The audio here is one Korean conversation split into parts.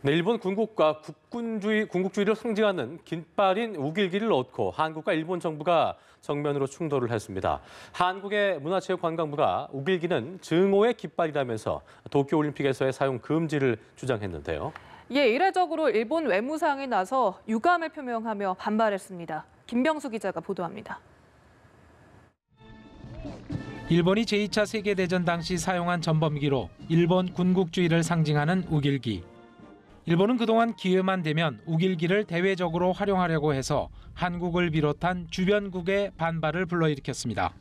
네, 일본 군국과 군국주의를 상징하는 긴발인 우길기를 얻고 한국과 일본 정부가 정면으로 충돌을 했습니다. 한국의 문화체육관광부가 우길기는 증오의 깃발이라면서 도쿄올림픽에서의 사용 금지를 주장했는데요. 이에 이례적으로 일본 외무상이 나서 유감을 표명하며 반발했습니다. 김병수 기자가 보도합니다. 일본이 제2차 세계대전 당시 사용한 전범기로 일본 군국주의를 상징하는 우길기. 일본은 그동안 기회만 되면 우길기를 대외적으로 활용하려고 해서 한국을 비롯한 주변국의 반발을 불러일으켰습니다.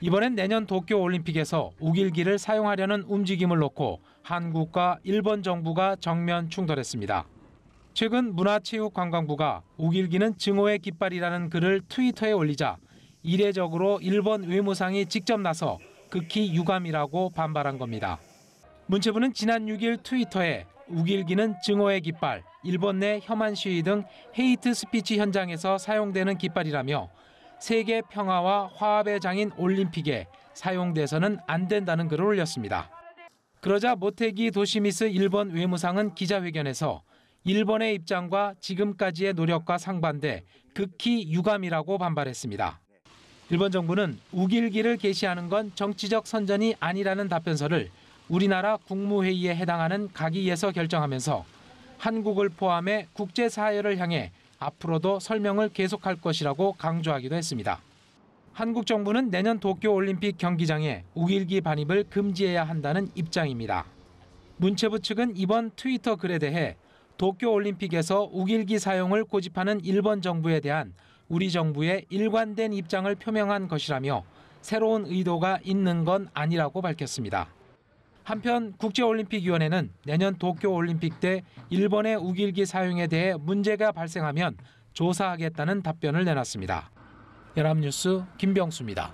이번엔 내년 도쿄올림픽에서 우길기를 사용하려는 움직임을 놓고 한국과 일본 정부가 정면 충돌했습니다. 최근 문화체육관광부가 우길기는 증오의 깃발이라는 글을 트위터에 올리자 이례적으로 일본 외무상이 직접 나서 극히 유감이라고 반발한 겁니다. 문체부는 지난 6일 트위터에 우길기는 증오의 깃발, 일본 내 혐한 시위 등 헤이트 스피치 현장에서 사용되는 깃발이라며 세계 평화와 화합의 장인 올림픽에 사용돼서는 안 된다는 글을 올렸습니다. 그러자 모테기 도시미스 일본 외무상은 기자회견에서 일본의 입장과 지금까지의 노력과 상반돼 극히 유감이라고 반발했습니다. 일본 정부는 우길기를 게시하는 건 정치적 선전이 아니라는 답변서를 우리나라 국무회의에 해당하는 각의에서 결정하면서 한국을 포함해 국제사회를 향해 앞으로도 설명을 계속할 것이라고 강조하기도 했습니다. 한국 정부는 내년 도쿄올림픽 경기장에 우길기 반입을 금지해야 한다는 입장입니다. 문체부 측은 이번 트위터 글에 대해 도쿄올림픽에서 우길기 사용을 고집하는 일본 정부에 대한 우리 정부의 일관된 입장을 표명한 것이라며 새로운 의도가 있는 건 아니라고 밝혔습니다. 한편 국제올림픽위원회는 내년 도쿄올림픽 때 일본의 우길기 사용에 대해 문제가 발생하면 조사하겠다는 답변을 내놨습니다. 연합뉴스 김병수입니다.